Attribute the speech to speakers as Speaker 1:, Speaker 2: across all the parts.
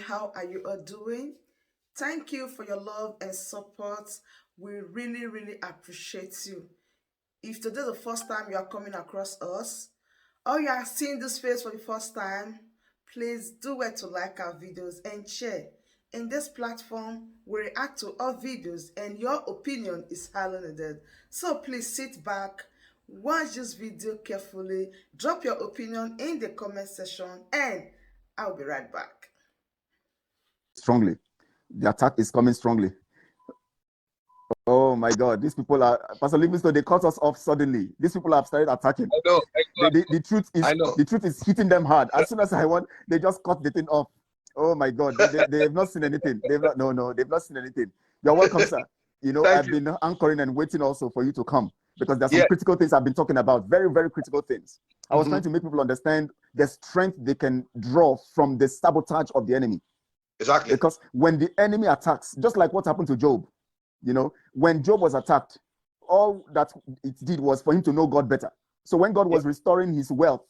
Speaker 1: how are you all doing? Thank you for your love and support. We really, really appreciate you. If today is the first time you are coming across us, or you are seeing this face for the first time, please do it to like our videos and share. In this platform, we react to all videos and your opinion is highly needed. So please sit back, watch this video carefully, drop your opinion in the comment section, and I'll be right back.
Speaker 2: Strongly. The attack is coming strongly. Oh my God, these people are, Pastor Livingston, they cut us off suddenly. These people have started attacking.
Speaker 3: I know.
Speaker 2: The truth is hitting them hard. As soon as I want, they just cut the thing off. Oh my God, they have not seen anything. They've not seen anything. You're welcome, sir. I've been anchoring and waiting also for you to come because there's some critical things I've been talking about. Very, very critical things. I was trying to make people understand the strength they can draw from the sabotage of the enemy.
Speaker 3: Exactly.
Speaker 2: Because when the enemy attacks, just like what happened to Job, when Job was attacked, all that it did was for him to know God better. So when God was restoring his wealth,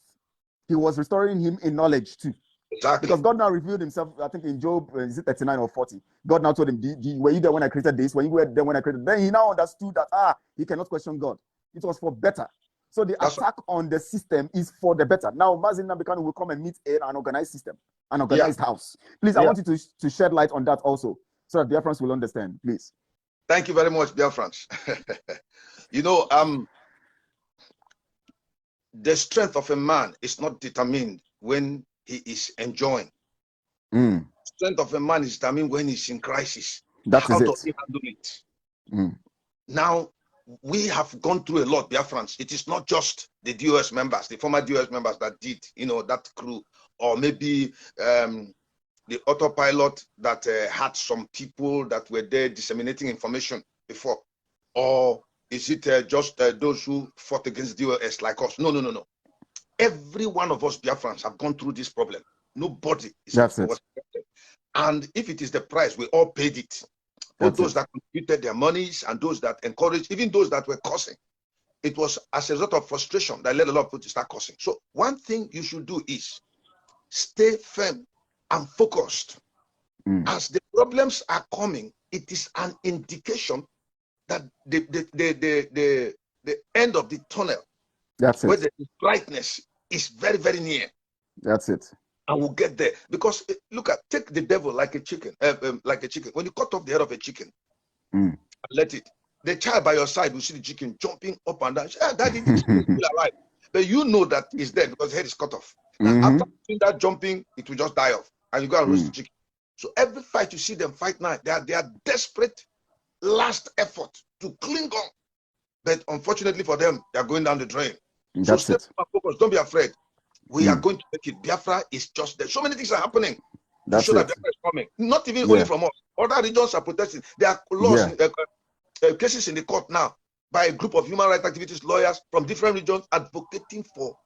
Speaker 2: he was restoring him in knowledge too.
Speaker 3: Exactly.
Speaker 2: Because God now revealed himself, I think in Job, is it 39 or 40? God now told him, were you there when I created this? Were you there when I created? Then he now understood that, he cannot question God. It was for better. So the attack on the system is for the better. Now, Mazin Nabikano will come and meet an organized system, an organized house. Please, I want you to shed light on that also, so that Biafrans will understand, please.
Speaker 3: Thank you very much, Biafrans. The strength of a man is not determined when he is enjoying. Strength of a man is determined when he's in crisis. How does he handle it? Now, we have gone through a lot, Biafrans. It is not just the DOS members, the former DOS members that did, that crew, or maybe the autopilot that had some people that were there disseminating information before, or is it just those who fought against DOS like us? No. Every one of us Biafrans have gone through this problem. Nobody is affected. And if it is the price, we all paid it. Both those that contributed their monies and those that encouraged, even those that were cursing. It was as a result of frustration that led a lot of people to start cursing. So one thing you should do is stay firm and focused. As the problems are coming, it is an indication that the end of the tunnel, where the brightness is very, very near.
Speaker 2: That's it.
Speaker 3: And we'll get there. Because take the devil like a chicken, When you cut off the head of a chicken, and let it, the child by your side will see the chicken jumping up and down. Daddy, the chicken is still alive. But you know that it's dead because the head is cut off. And after doing that jumping, it will just die off. And you go and roast the chicken. So every fight you see them fight now, they are desperate last effort to cling on. But unfortunately for them, they are going down the drain. So stay focused. Don't be afraid. We are going to make it. Biafra is just there. So many things are happening.
Speaker 2: That's
Speaker 3: to show that Biafra is coming. Not even only from us. Other regions are protesting. There are laws, cases in the court now by a group of human rights activists, lawyers from different regions advocating for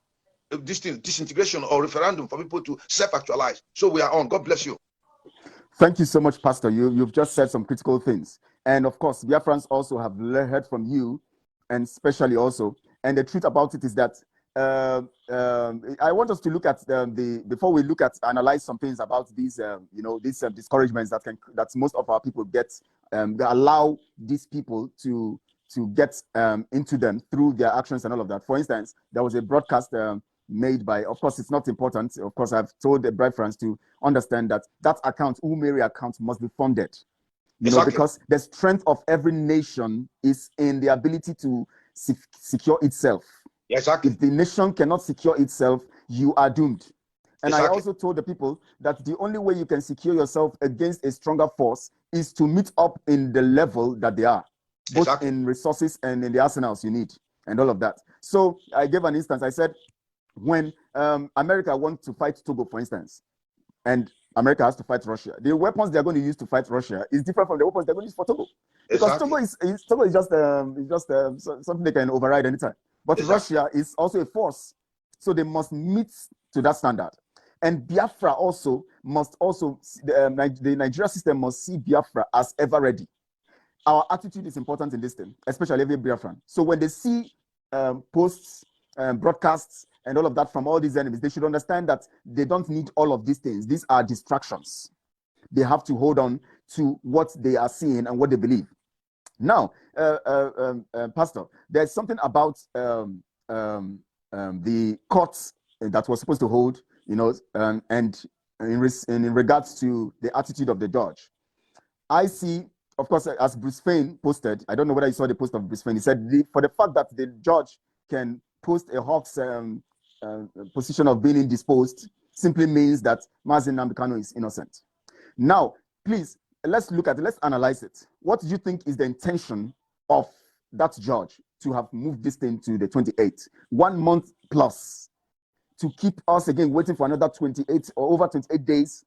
Speaker 3: disintegration or referendum for people to self-actualize. So we are on. God bless you.
Speaker 2: Thank you so much, Pastor. You've just said some critical things. And of course, Biafrans also have heard from you, and especially also. And the truth about it is that I want us to look at before we analyze some things about these, these discouragements that most of our people get. They allow these people to get into them through their actions and all of that. For instance, there was a broadcast made by, of course, it's not important. Of course, I've told the Biafrans to understand that account, Umeri account, must be funded. Because the strength of every nation is in the ability to secure itself.
Speaker 3: Exactly.
Speaker 2: If the nation cannot secure itself, you are doomed. And I also told the people that the only way you can secure yourself against a stronger force is to meet up in the level that they are, both in resources and in the arsenals you need and all of that. So I gave an instance. I said, when America wants to fight Togo, for instance, and America has to fight Russia, the weapons they're going to use to fight Russia is different from the weapons they're going to use for Togo. Because Togo is just something they can override anytime. But Russia is also a force. So they must meet to that standard. And Biafra also the Nigeria system must see Biafra as ever ready. Our attitude is important in this thing, especially every Biafran. So when they see posts, broadcasts, and all of that from all these enemies, they should understand that they don't need all of these things. These are distractions. they have to hold on to what they are seeing and what they believe. Now, Pastor, there's something about the courts that was supposed to hold, and in regards to the attitude of the judge. I see, of course, as Bruce Fain posted, I don't know whether you saw the post of Bruce Fain, he said, for the fact that the judge can post a Hawks position of being indisposed simply means that Mazi Nnamdi Kanu is innocent. Now, please, let's analyze it. What do you think is the intention of that judge to have moved this thing to the 28th? 1 month plus to keep us again waiting for another 28 or over 28 days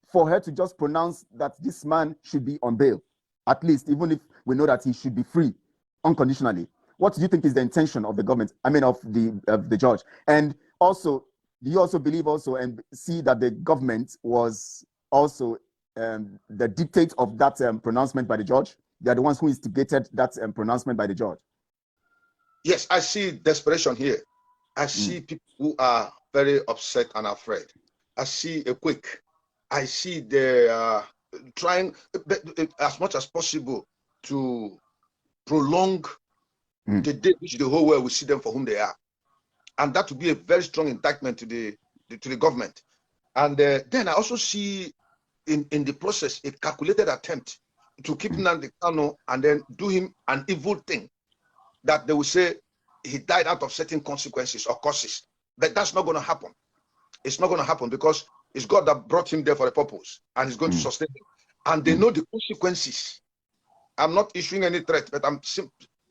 Speaker 2: for her to just pronounce that this man should be on bail, at least, even if we know that he should be free unconditionally. What do you think is the intention of the government, of the judge? And also, do you also believe and see that the government was also the dictate of that pronouncement by the judge? They are the ones who instigated that pronouncement by the judge.
Speaker 3: Yes, I see desperation here. I see people who are very upset and afraid. I see a quick. I see they are trying as much as possible to prolong the day which the whole world will see them for whom they are. And that would be a very strong indictment to the government. And then I also see in the process a calculated attempt to keep Nnamdi Kanu and then do him an evil thing that they will say he died out of certain consequences or causes. But that's not going to happen. It's not going to happen because it's God that brought him there for a purpose and he's going to sustain him. And they know the consequences. I'm not issuing any threat, but I'm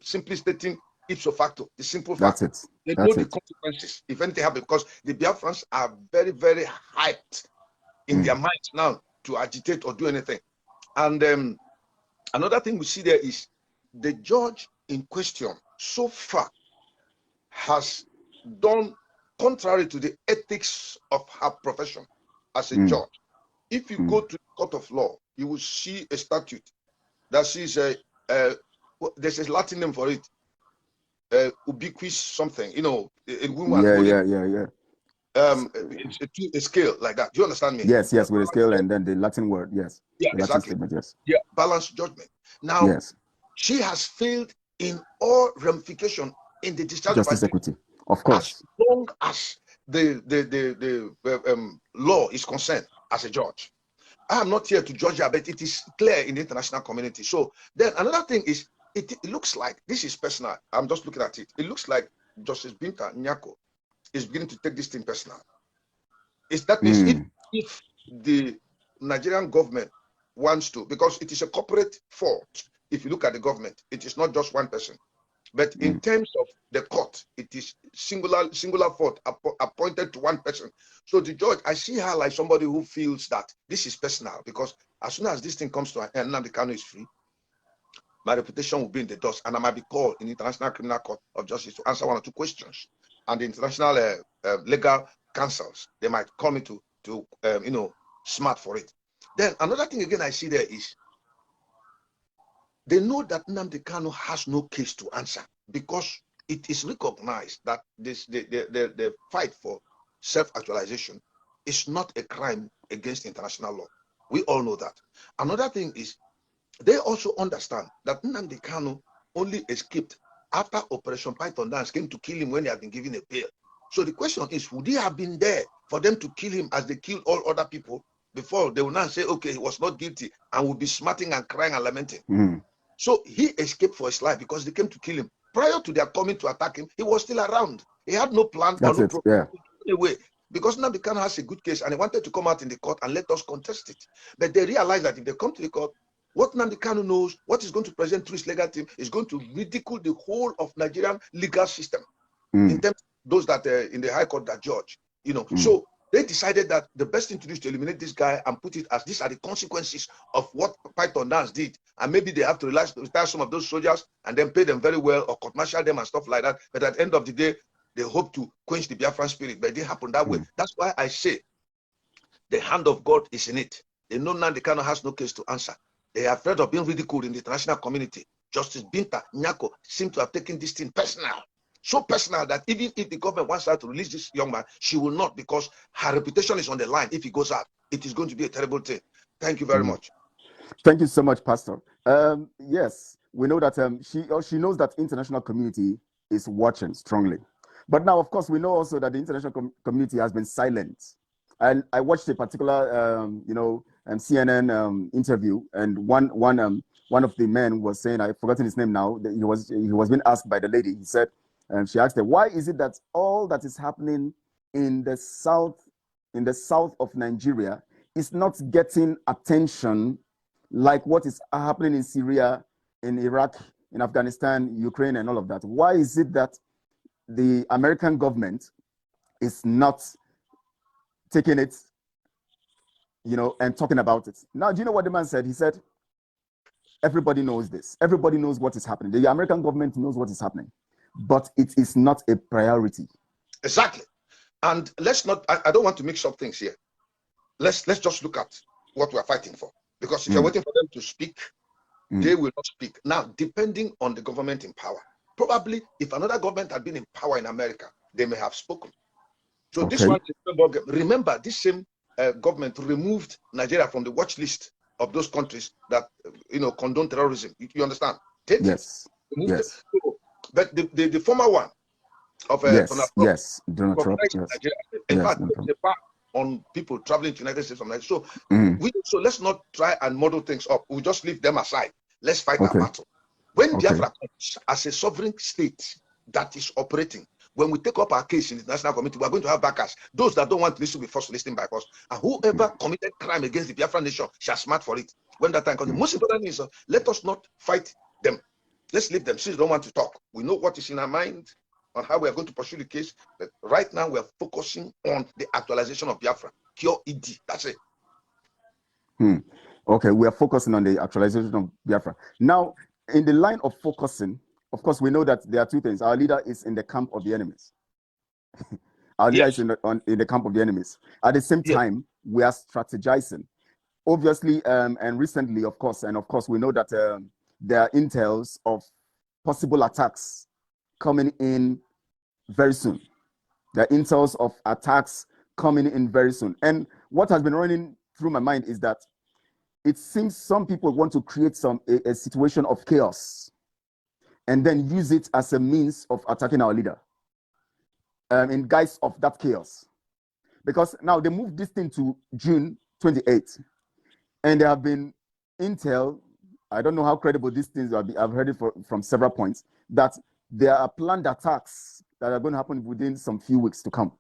Speaker 3: simply stating ipso facto, the simple fact.
Speaker 2: That's it.
Speaker 3: They know the consequences if anything happens, because the Biafrans are very, very hyped in their minds now to agitate or do anything. And another thing we see there is the judge in question so far has done contrary to the ethics of her profession as a judge. If you go to the court of law, you will see a statute that says, there's a Latin name for it, ubiquitous something, in women. It's a scale like that. Do you understand me?
Speaker 2: Yes, with a scale and then the Latin word, yes.
Speaker 3: Yeah,
Speaker 2: the
Speaker 3: exactly.
Speaker 2: Latin statement, yes.
Speaker 3: Yeah, balanced judgment. Now, she has failed in all ramifications in the discharge
Speaker 2: justice
Speaker 3: of
Speaker 2: equity, of course.
Speaker 3: As long as the law is concerned as a judge. I am not here to judge her, but it is clear in the international community. So then another thing is, it looks like, this is personal. I'm just looking at it. It looks like Justice Binta Nyako is beginning to take this thing personal. That means if the Nigerian government wants to, because it is a corporate fault. If you look at the government, it is not just one person. But in terms of the court, it is singular fault appointed to one person. So the judge, I see her like somebody who feels that this is personal, because as soon as this thing comes to an end, Nnamdi Kanu is free, my reputation will be in the dust, and I might be called in the International Criminal Court of Justice to answer one or two questions. And the international legal councils, they might call me to smart for it. Then another thing again I see there is, they know that Nnamdi Kanu has no case to answer, because it is recognized that the fight for self-actualization is not a crime against international law. We all know that. Another thing is, they also understand that Nnamdi Kanu only escaped after Operation Python Dance came to kill him when he had been given a bail. So the question is, would he have been there for them to kill him as they killed all other people before they will now say, okay, he was not guilty, and will be smarting and crying and lamenting? So he escaped for his life because they came to kill him. Prior to their coming to attack him, he was still around. He had no plan or no problem. Anyway, because Nnamdi Kanu has a good case and he wanted to come out in the court and let us contest it. But they realized that if they come to the court, what Nnamdi Kanu knows, what he's going to present to his legal team, is going to ridicule the whole of Nigerian legal system in terms of those that in the High Court that judge. So they decided that the best thing to do is to eliminate this guy and put it as these are the consequences of what Python Dance did. And maybe they have to retire some of those soldiers and then pay them very well or court-martial them and stuff like that. But at the end of the day, they hope to quench the Biafran spirit. But it didn't happen that way. That's why I say the hand of God is in it. They know Nnamdi Kanu has no case to answer. They are afraid of being ridiculed in the international community. Justice Binta Nyako seems to have taken this thing personal. So personal that even if the government wants her to release this young man, she will not, because her reputation is on the line. If he goes out, it is going to be a terrible thing. Thank you very much.
Speaker 2: Thank you so much, Pastor. Yes, we know that she knows that international community is watching strongly. But now, of course, we know also that the international community has been silent. And I watched a particular, CNN interview, and one of the men was saying, I've forgotten his name now. That he was being asked by the lady. He said, she asked her, why is it that all that is happening in the south of Nigeria is not getting attention like what is happening in Syria, in Iraq, in Afghanistan, Ukraine, and all of that? Why is it that the American government is not taking it, and talking about it? Now, do you know what the man said? He said, everybody knows this. Everybody knows what is happening. The American government knows what is happening, but it is not a priority.
Speaker 3: Exactly. And let's not, I don't want to mix up things here. Let's just look at what we're fighting for. Because if you're waiting for them to speak, they will not speak. Now, depending on the government in power, probably if another government had been in power in America, they may have spoken. So this one, remember, this same government removed Nigeria from the watch list of those countries that condone terrorism. You understand?
Speaker 2: Yes.
Speaker 3: Yes. But the former one of
Speaker 2: Donald Trump.
Speaker 3: In fact, the ban on people traveling to the United States from Nigeria. So so let's not try and model things up. We'll just leave them aside. Let's fight our battle. When Biafra comes as a sovereign state that is operating, when we take up our case in the international community, we're going to have backers. Those that don't want this to be first listening by us. And whoever committed crime against the Biafra nation shall smart for it when that time comes. The most important is let us not fight them. Let's leave them. Since they don't want to talk, we know what is in our mind on how we are going to pursue the case. But right now, we are focusing on the actualization of Biafra. Cure ED. That's it.
Speaker 2: Okay, we are focusing on the actualization of Biafra. Now, in the line of focusing, of course, we know that there are two things. Our leader is in the camp of the enemies. Our leader is in the camp of the enemies. At the same time, we are strategizing. Obviously, and recently, of course, we know that there are intels of possible attacks coming in very soon. There are intels of attacks coming in very soon. And what has been running through my mind is that it seems some people want to create a situation of chaos and then use it as a means of attacking our leader in guise of that chaos. Because now they moved this thing to June 28th, and there have been intel, I don't know how credible these things are, I've heard it from several points, that there are planned attacks that are going to happen within some few weeks to come.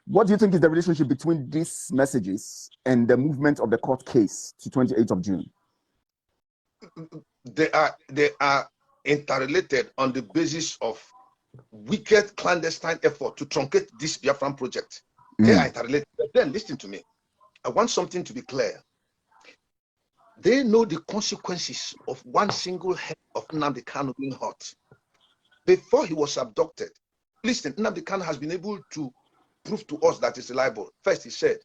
Speaker 2: What do you think is the relationship between these messages and the movement of the court case to 28th of June?
Speaker 3: They are interrelated on the basis of wicked clandestine effort to truncate this Biafran project. They are interrelated. But then listen to me. I want something to be clear. They know the consequences of one single head of Nnamdi Kanu being hurt. Before he was abducted, listen, Nnamdi Kanu has been able to prove to us that it's reliable. First, he said,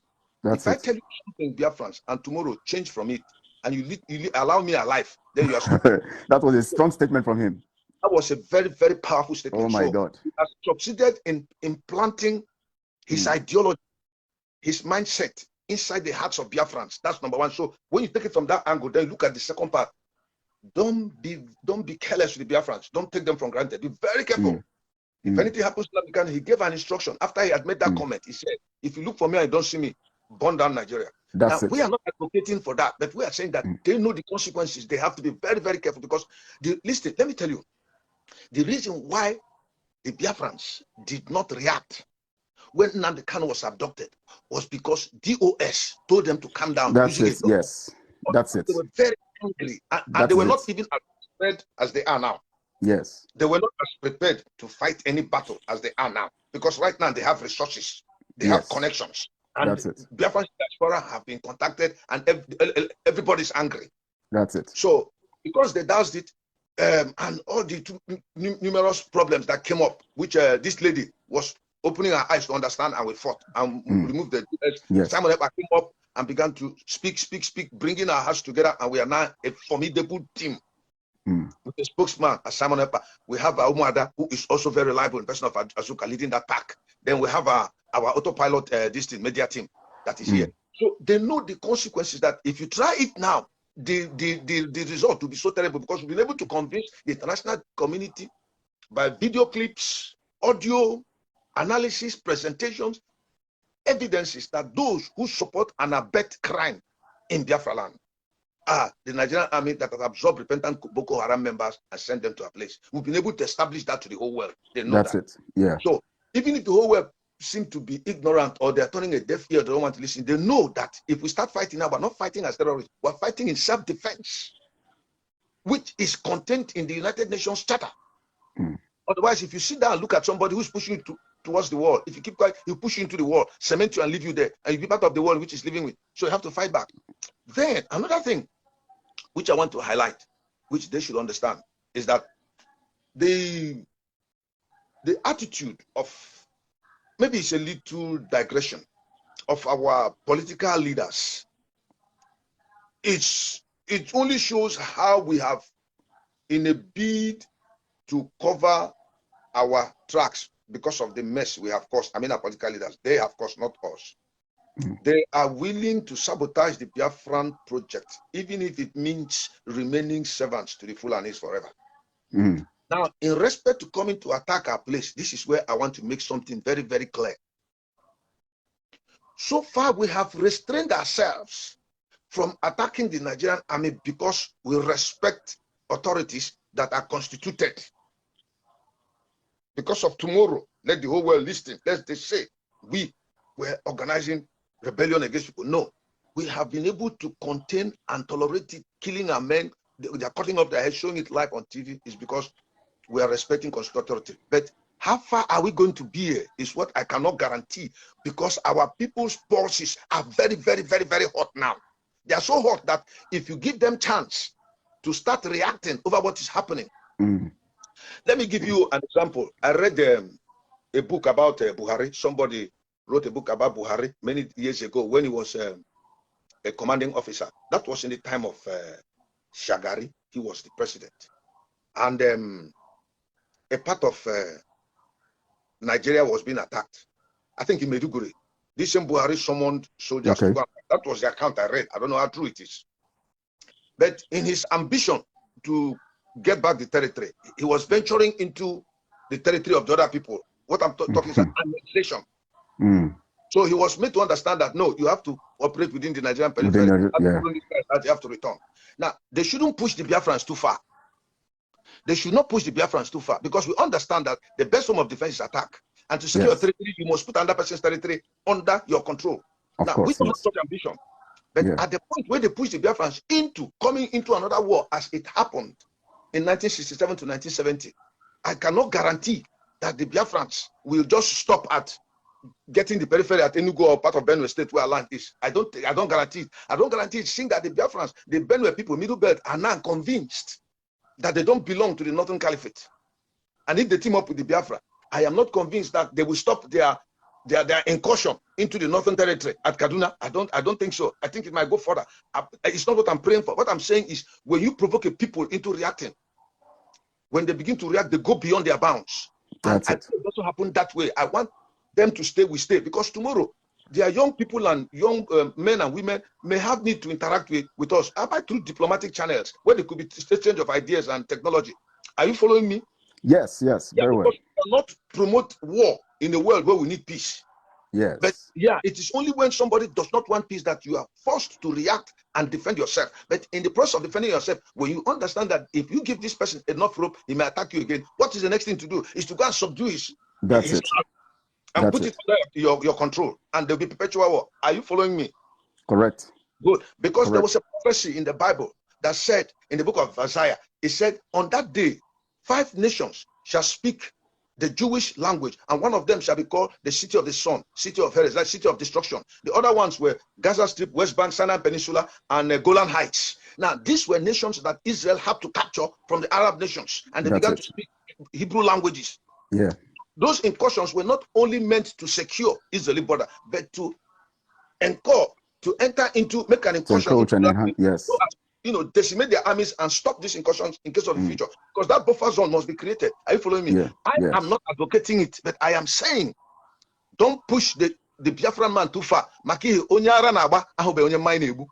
Speaker 3: if I tell you something, Biafrans, and tomorrow change from it, and you allow me alive, then you are stupid.
Speaker 2: That was a strong statement from him.
Speaker 3: That was a very, very powerful statement.
Speaker 2: Oh my God.
Speaker 3: He has succeeded in implanting his ideology, his mindset inside the hearts of Biafrans. That's number one. So when you take it from that angle, then you look at the second part. Don't be careless with the Biafrans. Don't take them for granted. Be very careful. If anything happens to Nnamdi, he gave an instruction. After he had made that comment, he said, if you look for me and you don't see me, burn down Nigeria. We are not advocating for that, but we are saying that they know the consequences. They have to be very, very careful because, listen, let me tell you, the reason why the Biafrans did not react when Nnamdi Kanu was abducted was because DOS told them to calm down.
Speaker 2: That's it. Yes, that's it.
Speaker 3: They were very angry, and they were not even as prepared as they are now.
Speaker 2: Yes,
Speaker 3: they were not as prepared to fight any battle as they are now because right now they have resources, they have connections, and Biafran diaspora have been contacted, and everybody's angry.
Speaker 2: That's it.
Speaker 3: So because they doused it, and all the numerous problems that came up, which this lady was opening her eyes to understand, and we fought and removed the Simon Ekpa came up and began to speak, bringing our hearts together, and we are now a formidable team. With the spokesman, Simon Ekpa. We have Umuada, who is also very reliable in person of Azuka, leading that pack. Then we have our autopilot media team that is here. So they know the consequences that if you try it now, the result will be so terrible, because we've been able to convince the international community by video clips, audio, analysis, presentations, evidences that those who support and abet crime in Biafra land are the Nigerian army that has absorbed repentant Boko Haram members and sent them to a place. We've been able to establish that to the whole world. They know
Speaker 2: That's
Speaker 3: that.
Speaker 2: it. Yeah.
Speaker 3: So even if the whole world seem to be ignorant or they're turning a deaf ear, they don't want to listen, they know that if we start fighting now, we're not fighting as terrorists, we're fighting in self-defense, which is contained in the United Nations Charter. Otherwise, if you sit down and look at somebody who's pushing you towards the wall, if you keep quiet, he'll push you into the wall, cement you and leave you there, and you'll be part of the wall which is living with. So you have to fight back. Then another thing which I want to highlight, which they should understand, is that the attitude of, maybe it's a little digression, of our political leaders, it only shows how we have, in a bid to cover our tracks because of the mess we have caused. I mean, our political leaders, they have caused, not us. They are willing to sabotage the Biafran project, even if it means remaining servants to the Fulanis forever. Now, in respect to coming to attack our place, this is where I want to make something very, very clear. So far, we have restrained ourselves from attacking the Nigerian army because we respect authorities that are constituted. Because of tomorrow, let the whole world listen. Let's they say we were organizing rebellion against people. No, we have been able to contain and tolerate it, killing our men. They are cutting off their heads, showing it live on TV, is because we are respecting constitutional authority. But how far are we going to be here is what I cannot guarantee, because our people's pulses are very, very, very, very hot now. They are so hot that if you give them chance to start reacting over what is happening. Let me give you an example. I read a book about Buhari. Somebody wrote a book about Buhari many years ago when he was a commanding officer. That was in the time of Shagari. He was the president. And a part of Nigeria was being attacked. I think in Maiduguri. This same Buhari summoned soldiers to go. That was the account I read. I don't know how true it is. But in his ambition to get back the territory, he was venturing into the territory of the other people. What I'm talking is annexation. So he was made to understand that, no, you have to operate within the Nigerian periphery. You have to return. Now, they shouldn't push the Biafrans too far. They should not push the Biafrans too far, because we understand that the best form of defense is attack. And to secure territory, you must put another person's territory under your control. Now, we don't have such ambition. But at the point where they push the Biafrans into coming into another war, as it happened in 1967 to 1970, I cannot guarantee that the Biafrans will just stop at getting the periphery at Enugu or part of Benue State where our land is. I don't guarantee it. I don't guarantee it, seeing that the Biafrans, the Benue people, Middle Belt, are now convinced that they don't belong to the Northern Caliphate. And if they team up with the Biafra, I am not convinced that they will stop their incursion into the Northern Territory at Kaduna. I don't think so. I think it might go further. It's not what I'm praying for. What I'm saying is, when you provoke a people into reacting, when they begin to react, they go beyond their bounds.
Speaker 2: That's it.
Speaker 3: It doesn't happen that way. I want them to stay, we stay, because tomorrow their young people and young men and women may have need to interact with us, about through diplomatic channels where there could be exchange of ideas and technology. Are you following me?
Speaker 2: Yes, very well.
Speaker 3: We cannot promote war in a world where we need peace.
Speaker 2: Yes.
Speaker 3: But it is only when somebody does not want peace that you are forced to react and defend yourself. But in the process of defending yourself, when you understand that if you give this person enough rope, he may attack you again, what is the next thing to do? Is to go and subdue his and put it under your control, and there'll be perpetual war. Are you following me?
Speaker 2: Correct.
Speaker 3: Good. Because there was a prophecy in the Bible that said, in the book of Isaiah, it said, on that day, 5 nations shall speak the Jewish language, and one of them shall be called the city of the sun, city of Hades, like city of destruction. The other ones were Gaza Strip, West Bank, Sinai Peninsula, and Golan Heights. Now, these were nations that Israel had to capture from the Arab nations, and they began to speak Hebrew languages.
Speaker 2: Yeah.
Speaker 3: Those incursions were not only meant to secure Israeli border, but to enter into, make an incursion. Decimate their armies and stop these incursions in case of the future. Because that buffer zone must be created. Are you following me?
Speaker 2: Yeah.
Speaker 3: I am not advocating it, but I am saying, don't push the the Biafra man too far. Maki onyara na aba ahobe onye mine ebu.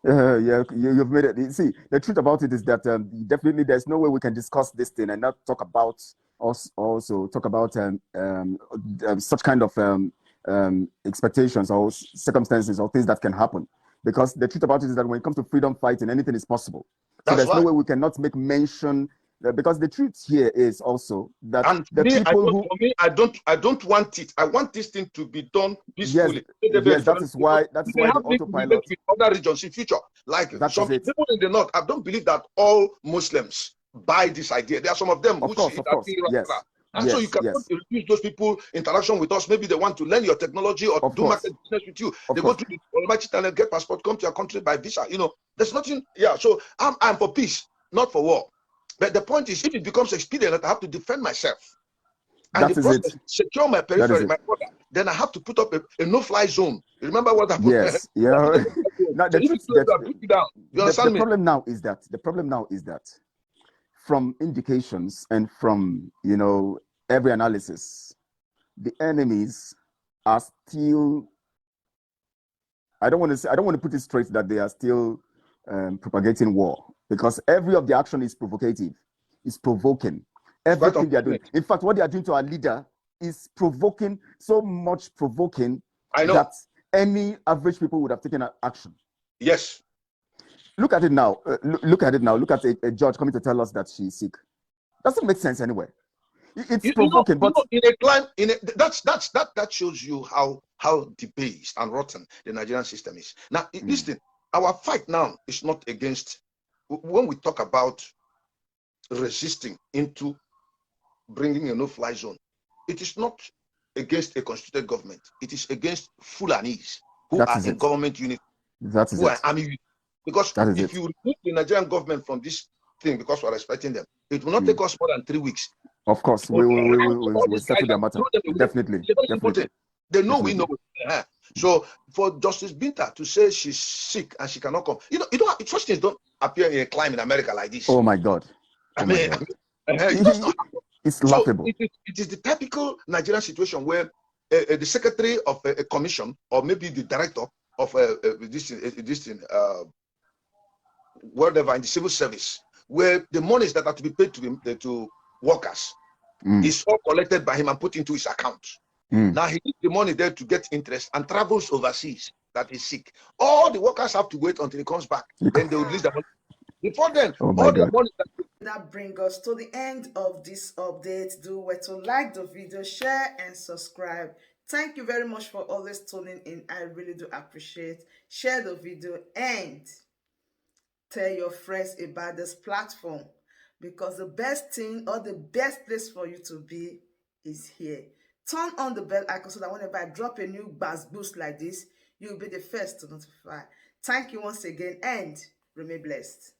Speaker 2: Yeah, you've made it. See, the truth about it is that definitely there's no way we can discuss this thing and not talk about also talk about such kind of expectations or circumstances or things that can happen. Because the truth about it is that when it comes to freedom fighting, anything is possible. So there's no way we cannot make mention. Because the truth here is also that
Speaker 3: and
Speaker 2: the
Speaker 3: me,
Speaker 2: people
Speaker 3: I don't want it. I want this thing to be done peacefully.
Speaker 2: Yes, that is why the autopilot
Speaker 3: with other regions in future. Like some people in the north, I don't believe that all Muslims buy this idea. There are some of them who see it as irrational. And so you cannot refuse those people interaction with us. Maybe they want to learn your technology or do market business with you. They go to the Almighty Channel, get passport, come to your country by visa. You know, there's nothing. Yeah, so I'm for peace, not for war. But the point is, if it becomes expedient, I have to defend myself. And the process, secure my periphery, my border, then I have to put up a no-fly zone. Remember what happened?
Speaker 2: Yes, yeah. Now,
Speaker 3: the
Speaker 2: problem now is that from indications and from every analysis, the enemies are still. I don't want to put it straight that they are still propagating war, because every of the action is provocative, is provoking. Everything they are doing. In fact, what they are doing to our leader is provoking, so much provoking that any average people would have taken action.
Speaker 3: Yes.
Speaker 2: Look at it now. Look at a judge coming to tell us that she's sick. Doesn't make sense anyway. It's provoking, but
Speaker 3: in a climate, that shows you how debased and rotten the Nigerian system is. Now, listen, our fight now is not against. When we talk about resisting into bringing a no-fly zone, it is not against a constituted government. It is against Fulanis who are in government unit, who are army unit. Because if you remove the Nigerian government from this thing, because we're respecting them, it will not take us more than 3 weeks.
Speaker 2: Of course, we'll settle their matter. Definitely.
Speaker 3: They know we know. So for Justice Binta to say she's sick and she cannot come, such things don't appear in a climate in America like this.
Speaker 2: Oh my God. It's laughable.
Speaker 3: It is the typical Nigerian situation where the secretary of a commission, or maybe the director of whatever in the civil service, where the monies that are to be paid to workers is all collected by him and put into his account. Now he needs the money there to get interest and travels overseas that is sick. All the workers have to wait until he comes back. Then they will release the money. Before then, all the money
Speaker 1: that brings us to the end of this update. Do where to like the video, share and subscribe. Thank you very much for always tuning in. I really do appreciate. Share the video and tell your friends about this platform, because the best thing or the best place for you to be is here. Turn on the bell icon so that whenever I drop a new boost like this, you'll be the first to notify. Thank you once again and remain blessed.